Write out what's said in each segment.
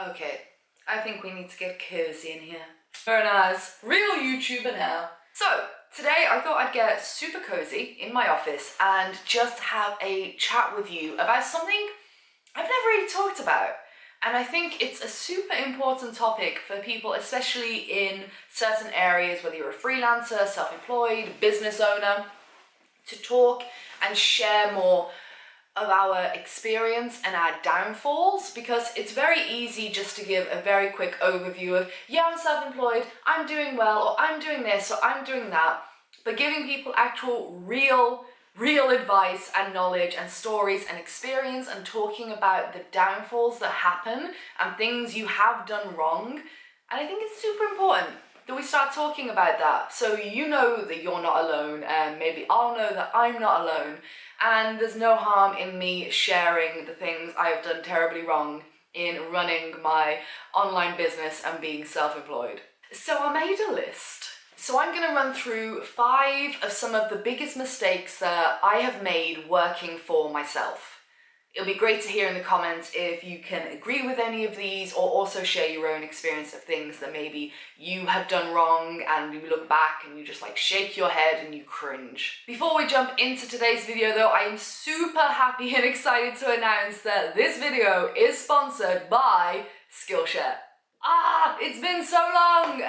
Okay, I think we need to get cozy in here. Very nice. Real YouTuber now. So, today I thought I'd get super cozy in my office and just have a chat with you about something I've never really talked about. And I think it's a super important topic for people, especially in certain areas, whether you're a freelancer, self-employed, business owner, to talk and share more of our experience and our downfalls, because it's very easy just to give a very quick overview of, yeah, I'm self-employed, I'm doing well, or I'm doing this, or I'm doing that, but giving people actual real advice and knowledge and stories and experience and talking about the downfalls that happen and things you have done wrong. And I think it's super important that we start talking about that, so you know that you're not alone, and maybe I'll know that I'm not alone, and there's no harm in me sharing the things I have done terribly wrong in running my online business and being self-employed. So I made a list. So I'm going to run through 5 of some of the biggest mistakes that I have made working for myself. It'll be great to hear in the comments if you can agree with any of these, or also share your own experience of things that maybe you have done wrong and you look back and you just like shake your head and you cringe. Before we jump into today's video though, I am super happy and excited to announce that this video is sponsored by Skillshare. It's been so long!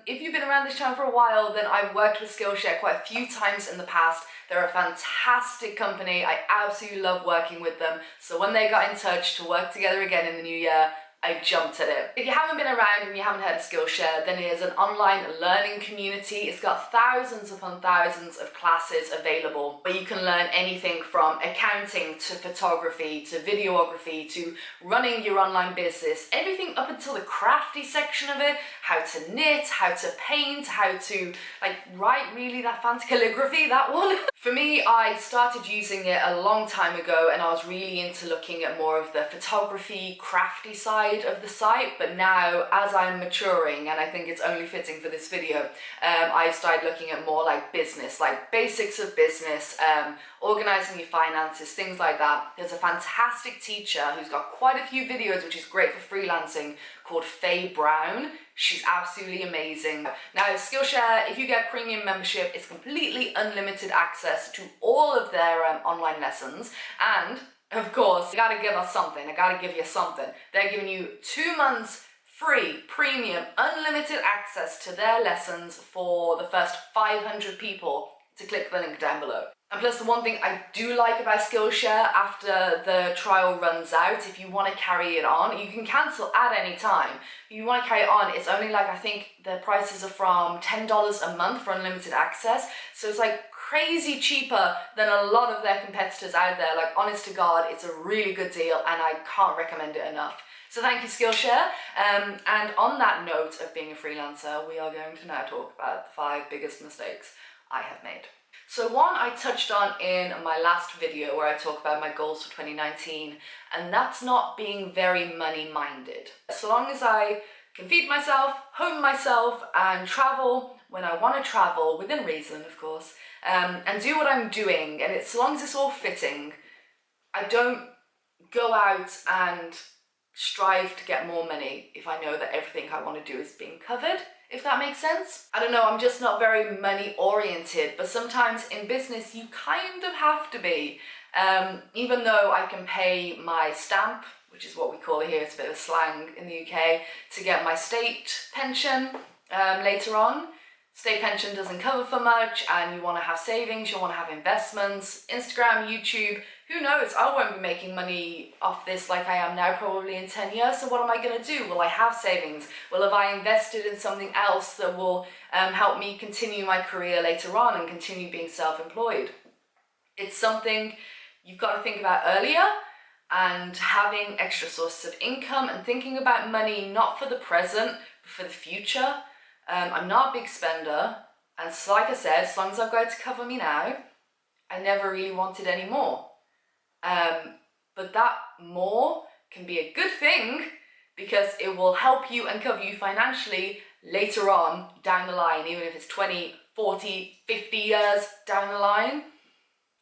If you've been around this channel for a while, then I've worked with Skillshare quite a few times in the past. They're a fantastic company. I absolutely love working with them. So when they got in touch to work together again in the new year, I jumped at it. If you haven't been around and you haven't heard of Skillshare, then it is an online learning community. It's got thousands upon thousands of classes available where you can learn anything from accounting to photography to videography to running your online business, everything up until the crafty section of it, how to knit, how to paint, how to like write really that fancy calligraphy, that one. For me, I started using it a long time ago and I was really into looking at more of the photography, crafty side of the site, but now as I'm maturing, and I think it's only fitting for this video, I've started looking at more like business, like basics of business, organizing your finances, things like that. There's a fantastic teacher who's got quite a few videos, which is great for freelancing, called Faye Brown. She's absolutely amazing. Now, Skillshare, if you get premium membership, it's completely unlimited access to all of their online lessons, and of course, I gotta give us something. I gotta give you something. They're giving you 2 months free, premium, unlimited access to their lessons for the first 500 people to click the link down below. And plus, the one thing I do like about Skillshare, after the trial runs out, if you want to carry it on, you can cancel at any time. If you want to carry it on, it's only like, I think the prices are from $10 a month for unlimited access. So it's like crazy cheaper than a lot of their competitors out there. Like, honest to God, it's a really good deal and I can't recommend it enough. So thank you, Skillshare. And on that note of being a freelancer, we are going to now talk about the 5 biggest mistakes I have made. So one I touched on in my last video where I talk about my goals for 2019, and that's not being very money-minded. So long as I can feed myself, home myself, and travel when I want to travel, within reason, of course, and do what I'm doing, and so long as it's all fitting, I don't go out and strive to get more money if I know that everything I want to do is being covered, if that makes sense. I don't know, I'm just not very money oriented, but sometimes in business you kind of have to be. Even though I can pay my stamp, which is what we call it here, it's a bit of slang in the UK, to get my state pension later on. State pension doesn't cover for much, and you want to have savings, you want to have investments, Instagram, YouTube, who knows, I won't be making money off this like I am now probably in 10 years, so what am I going to do? Will I have savings? Will have I invested in something else that will help me continue my career later on and continue being self-employed? It's something you've got to think about earlier, and having extra sources of income and thinking about money not for the present, but for the future. I'm not a big spender, and so like I said, as long as I've got it to cover me now, I never really wanted any more. But that more can be a good thing because it will help you and cover you financially later on down the line, even if it's 20, 40, 50 years down the line.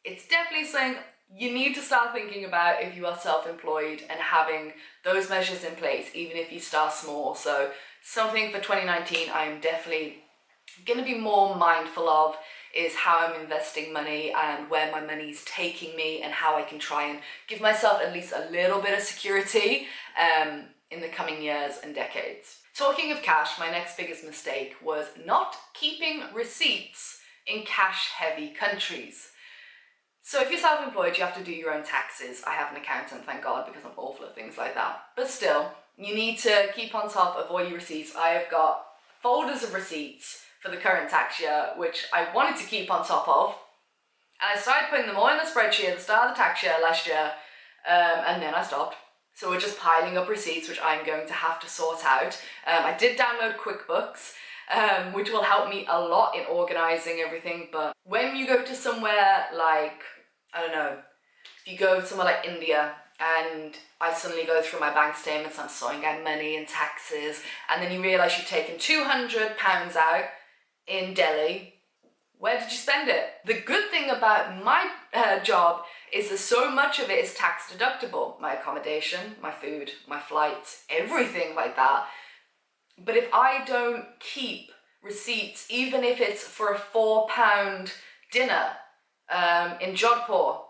It's definitely something you need to start thinking about if you are self-employed and having those measures in place, even if you start small. So something for 2019 I am definitely going to be more mindful of is how I'm investing money and where my money's taking me, and how I can try and give myself at least a little bit of security in the coming years and decades. Talking of cash, my next biggest mistake was not keeping receipts in cash-heavy countries. So if you're self-employed, you have to do your own taxes. I have an accountant, thank God, because I'm awful at things like that. But still, you need to keep on top of all your receipts. I have got folders of receipts for the current tax year, which I wanted to keep on top of. And I started putting them all in a spreadsheet at the start of the tax year last year, and then I stopped. So we're just piling up receipts, which I'm going to have to sort out. I did download QuickBooks, which will help me a lot in organising everything. But when you go to somewhere like, I don't know, if you go somewhere like India, and I suddenly go through my bank statements, I'm sorting out money and taxes, and then you realise you've taken £200 out in Delhi, where did you spend it? The good thing about my job is that so much of it is tax deductible. My accommodation, my food, my flights, everything like that. But if I don't keep receipts, even if it's for a £4 dinner in Jodhpur,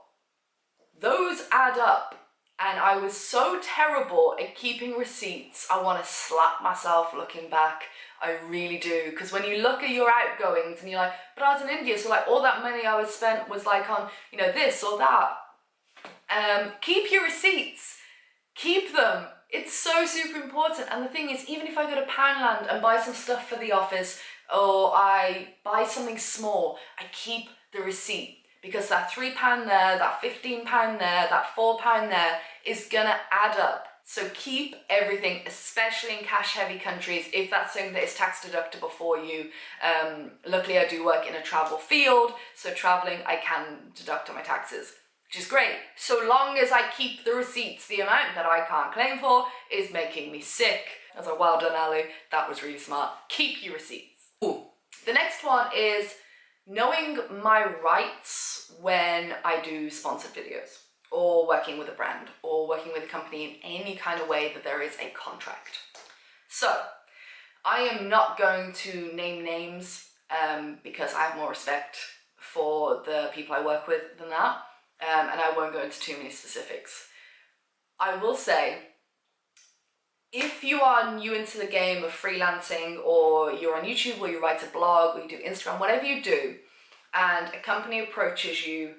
those add up. And I was so terrible at keeping receipts, I want to slap myself looking back. I really do. Because when you look at your outgoings and you're like, but I was in India, so like all that money I was spent was like on, you know, this or that. Keep your receipts. Keep them. It's so super important. And the thing is, even if I go to Poundland and buy some stuff for the office, or I buy something small, I keep the receipt. Because that £3 there, that £15 there, that £4 there is gonna add up. So keep everything, especially in cash-heavy countries, if that's something that is tax deductible for you. Luckily, I do work in a travel field, so traveling, I can deduct on my taxes, which is great. So long as I keep the receipts, the amount that I can't claim for is making me sick. I was like, well done, Ali. That was really smart. Keep your receipts. Ooh. The next one is knowing my rights when I do sponsored videos, or working with a brand, or working with a company in any kind of way that there is a contract. So I am not going to name names because I have more respect for the people I work with than that, and I won't go into too many specifics. I will say, if you are new into the game of freelancing, or you're on YouTube, or you write a blog, or you do Instagram, whatever you do, and a company approaches you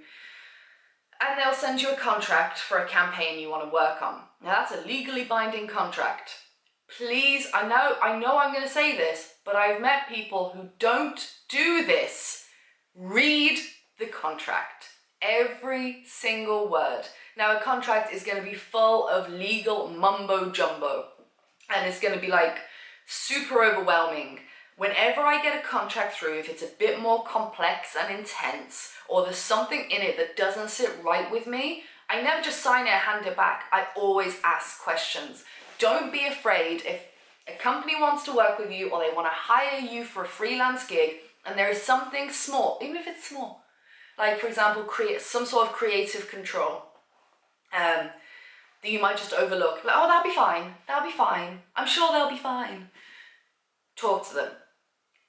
and they'll send you a contract for a campaign you want to work on. Now that's a legally binding contract. Please, I know I'm going to say this, but I've met people who don't do this. Read the contract. Every single word. Now a contract is going to be full of legal mumbo jumbo, and it's going to be like super overwhelming. Whenever I get a contract through, if it's a bit more complex and intense, or there's something in it that doesn't sit right with me, I never just sign it and hand it back. I always ask questions. Don't be afraid. If a company wants to work with you, or they want to hire you for a freelance gig, and there is something small, even if it's small, like for example, create some sort of creative control, that you might just overlook, like, oh, that'll be fine, I'm sure they'll be fine. Talk to them.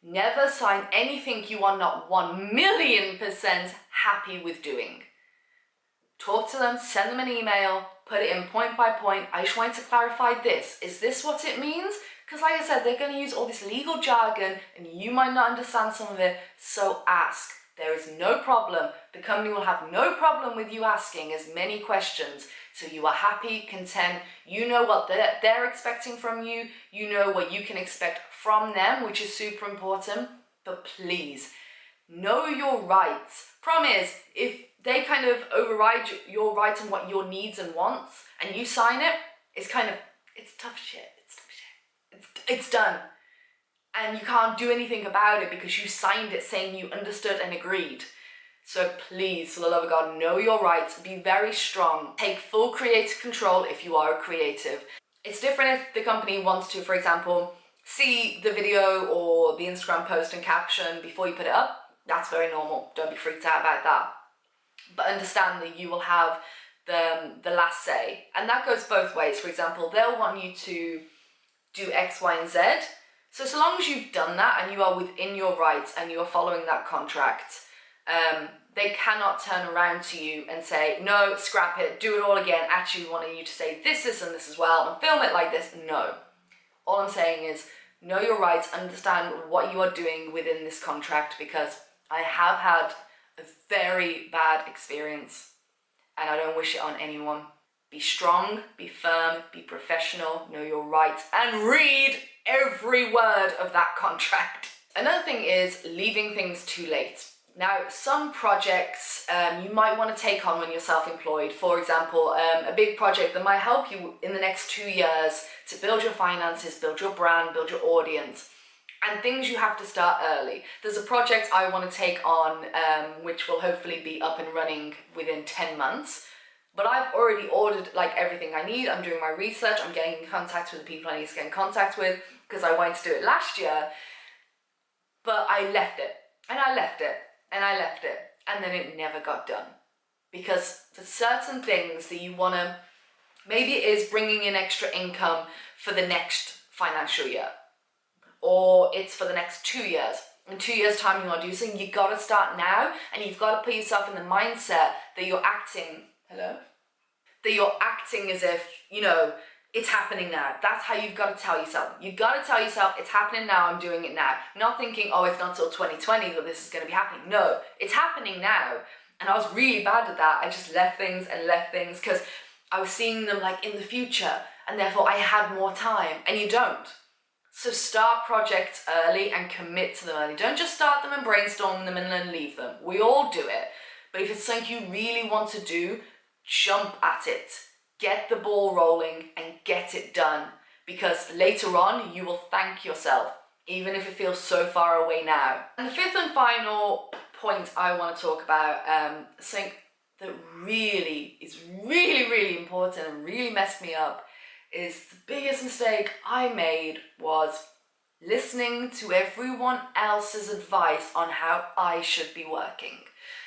Never sign anything you are not 1,000,000% happy with doing. Talk to them, send them an email, put it in point by point. I just wanted to clarify this. Is this what it means? Because like I said, they're going to use all this legal jargon and you might not understand some of it, so ask. There is no problem. The company will have no problem with you asking as many questions. So you are happy, content, you know what they're expecting from you, you know what you can expect from them, which is super important. But please, know your rights. Problem is, if they kind of override your rights and what your needs and wants, and you sign it, it's tough shit, it's done. And you can't do anything about it because you signed it saying you understood and agreed. So please, for the love of God, know your rights, be very strong, take full creative control if you are a creative. It's different if the company wants to, for example, see the video or the Instagram post and caption before you put it up. That's very normal, don't be freaked out about that. but understand that you will have the last say. And that goes both ways. For example, they'll want you to do X, Y, and Z. So long as you've done that and you are within your rights and you are following that contract, they cannot turn around to you and say, no, scrap it, do it all again. Actually, we wanted you to say this, this, and this as well, and film it like this. No. All I'm saying is, know your rights, understand what you are doing within this contract, because I have had a very bad experience and I don't wish it on anyone. Be strong, be firm, be professional, know your rights, and read every word of that contract. Another thing is leaving things too late. Now, some projects you might want to take on when you're self-employed. For example, a big project that might help you in the next 2 years to build your finances, build your brand, build your audience, and things you have to start early. There's a project I want to take on which will hopefully be up and running within 10 months. But I've already ordered like everything I need. I'm doing my research. I'm getting in contact with the people I need to get in contact with because I wanted to do it last year. But I left it and I left it and I left it, and then it never got done. Because for certain things that you want to, maybe it is bringing in extra income for the next financial year, or it's for the next 2 years. In 2 years' time you want to do something, you got to start now, and you've got to put yourself in the mindset that you're acting, that you're acting as if, you know, it's happening now. That's how you've got to tell yourself. You've got to tell yourself, it's happening now, I'm doing it now. Not thinking, oh, it's not till 2020 that this is going to be happening. No, it's happening now. And I was really bad at that. I just left things because I was seeing them like in the future, and therefore I had more time, and you don't. So start projects early and commit to them early. Don't just start them and brainstorm them and then leave them. We all do it. But if it's something you really want to do, jump at it. Get the ball rolling and get it done, because later on you will thank yourself, even if it feels so far away now. And the fifth and final point I want to talk about, something that really is really important and really messed me up, is the biggest mistake I made was listening to everyone else's advice on how I should be working.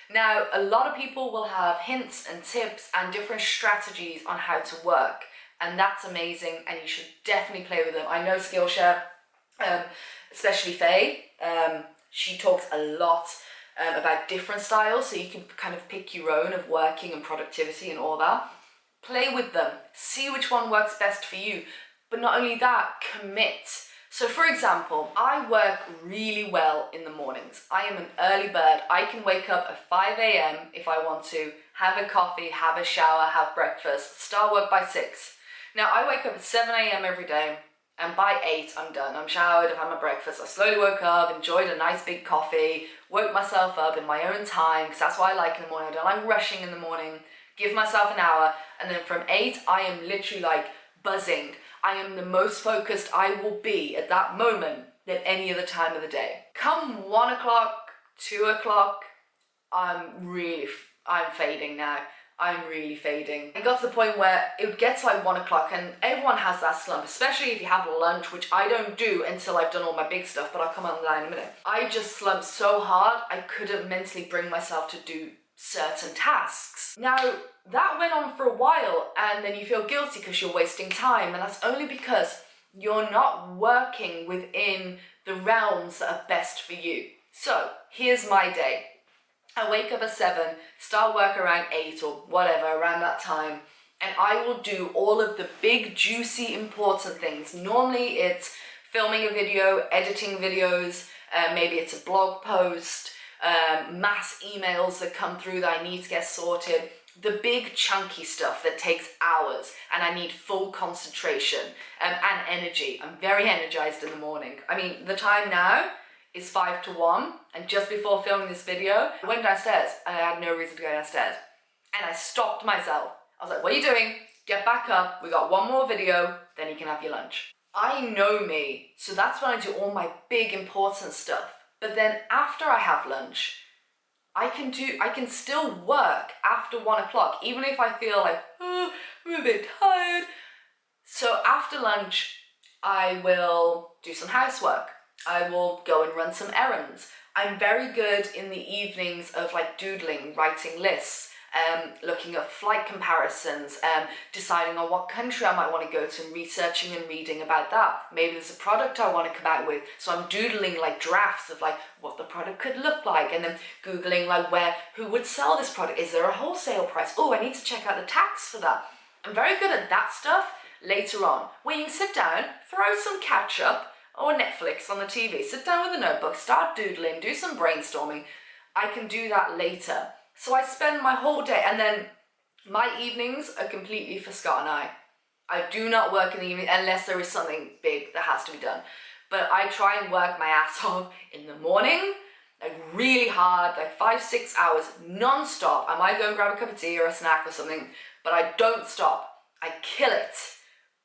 Now, a lot of people will have hints and tips and different strategies on how to work, and that's amazing, and you should definitely play with them. I know Skillshare, especially Faye, she talks a lot about different styles, so you can kind of pick your own of working and productivity and all that. Play with them, see which one works best for you, but not only that, commit. So for example, I work really well in the mornings. I am an early bird. I can wake up at 5 a.m. if I want to, have a coffee, have a shower, have breakfast, start work by 6. Now I wake up at 7 a.m. every day, and by 8 I'm done. I'm showered, I've had my breakfast, I slowly woke up, enjoyed a nice big coffee, woke myself up in my own time, because that's what I like in the morning. I don't like rushing in the morning. Give myself an hour, and then from 8 I am literally like buzzing. I am the most focused I will be at that moment than any other time of the day. Come 1 o'clock, 2 o'clock, I'm fading now. I'm really fading. It got to the point where it would get to like 1 o'clock, and everyone has that slump, especially if you have lunch, which I don't do until I've done all my big stuff, but I'll come on that in a minute. I just slumped so hard, I couldn't mentally bring myself to do certain tasks. Now, that went on for a while, and then you feel guilty because you're wasting time, and that's only because you're not working within the realms that are best for you. So, here's my day. I wake up at 7, start work around 8 or whatever, around that time, and I will do all of the big, juicy, important things. Normally it's filming a video, editing videos, maybe it's a blog post, mass emails that come through that I need to get sorted. The big chunky stuff that takes hours and I need full concentration and energy. I'm very energized in the morning. I mean, the time now is 5 to 1, and just before filming this video, I went downstairs and I had no reason to go downstairs. And I stopped myself. I was like, what are you doing? Get back up. We got one more video, then you can have your lunch. I know me, so that's when I do all my big important stuff. But then after I have lunch, I can still work after 1 o'clock, even if I feel like, oh, I'm a bit tired. So after lunch, I will do some housework. I will go and run some errands. I'm very good in the evenings of like doodling, writing lists, looking at flight comparisons, deciding on what country I might want to go to and researching and reading about that. Maybe there's a product I want to come out with, so I'm doodling like drafts of like what the product could look like, and then Googling like who would sell this product. Is there a wholesale price? Oh, I need to check out the tax for that. I'm very good at that stuff later on, where you can sit down, throw some catch up or Netflix on the TV, sit down with a notebook, start doodling, do some brainstorming. I can do that later. So I spend my whole day, and then my evenings are completely for Scott and I. I do not work in the evening unless there is something big that has to be done. But I try and work my ass off in the morning, like really hard, like 5-6 hours, non-stop. I might go and grab a cup of tea or a snack or something, but I don't stop. I kill it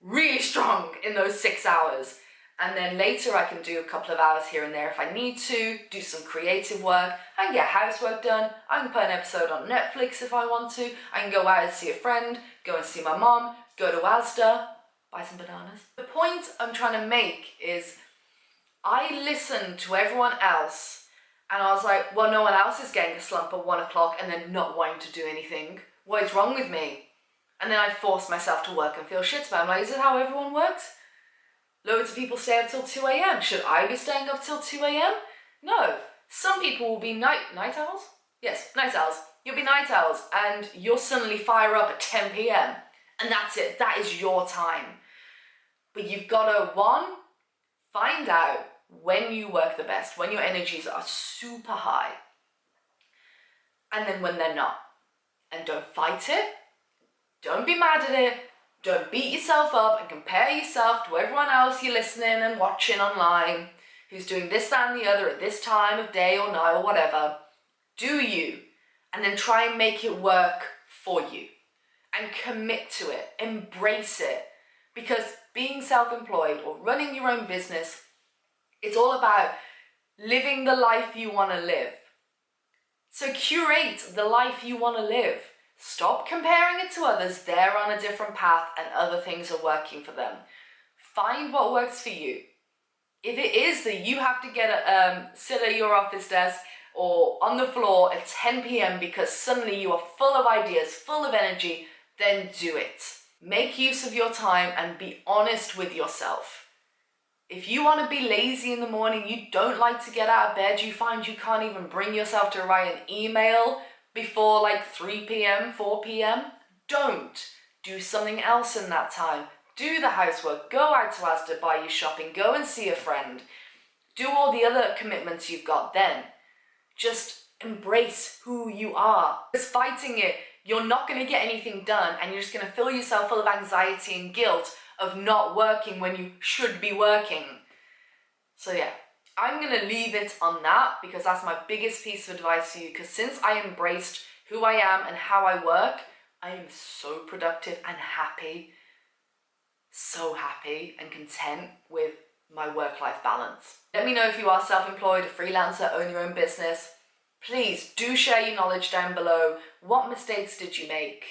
really strong in those 6 hours. And then later I can do a couple of hours here and there if I need to, do some creative work, I can get housework done, I can put an episode on Netflix if I want to, I can go out and see a friend, go and see my mom, go to Asda, buy some bananas. The point I'm trying to make is I listened to everyone else and I was like, well, no one else is getting a slump at 1 o'clock and then not wanting to do anything. What is wrong with me? And then I forced myself to work and feel shit about it. I'm like, is it how everyone works? Loads of people stay up till 2 a.m. Should I be staying up till 2 a.m? No. Some people will be night owls? Yes, night owls. You'll be night owls and you'll suddenly fire up at 10 p.m. And that's it. That is your time. But you've got to, one, find out when you work the best, when your energies are super high, and then when they're not. And don't fight it. Don't be mad at it. Don't beat yourself up and compare yourself to everyone else you're listening and watching online who's doing this, that, and the other at this time of day or night or whatever. Do you, and then try and make it work for you and commit to it, embrace it, because being self-employed or running your own business, it's all about living the life you want to live. So curate the life you want to live. Stop comparing it to others. They're on a different path and other things are working for them. Find what works for you. If it is that you have to sit at your office desk or on the floor at 10 p.m. because suddenly you are full of ideas, full of energy, then do it. Make use of your time and be honest with yourself. If you want to be lazy in the morning, you don't like to get out of bed, you find you can't even bring yourself to write an email before like 3 p.m, 4 p.m, don't. Do something else in that time. Do the housework, go out to Asda, buy your shopping, go and see a friend. Do all the other commitments you've got then. Just embrace who you are. Because fighting it, you're not going to get anything done and you're just going to fill yourself full of anxiety and guilt of not working when you should be working. So yeah. I'm going to leave it on that because that's my biggest piece of advice to you, because since I embraced who I am and how I work, I am so productive and happy, so happy and content with my work-life balance. Let me know if you are self-employed, a freelancer, own your own business. Please do share your knowledge down below. What mistakes did you make?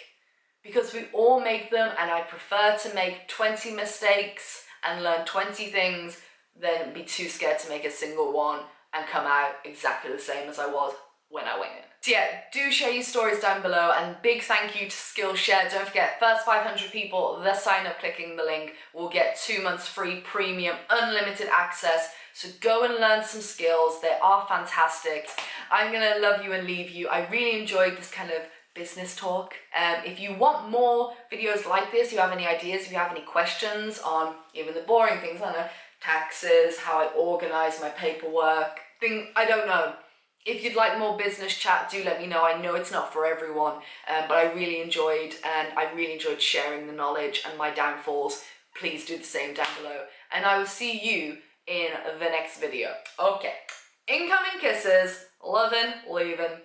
Because we all make them, and I prefer to make 20 mistakes and learn 20 things than be too scared to make a single one and come out exactly the same as I was when I went in. So yeah, do share your stories down below, and big thank you to Skillshare. Don't forget, first 500 people that sign up clicking the link will get 2 months free premium unlimited access. So go and learn some skills. They are fantastic. I'm gonna love you and leave you. I really enjoyed this kind of business talk. If you want more videos like this, you have any ideas, if you have any questions on even the boring things, I don't know, taxes, how I organize my paperwork, I don't know. If you'd like more business chat, do let me know. I know it's not for everyone, but I really enjoyed sharing the knowledge and my downfalls. Please do the same down below. And I will see you in the next video. Okay. Incoming kisses, loving, leaving.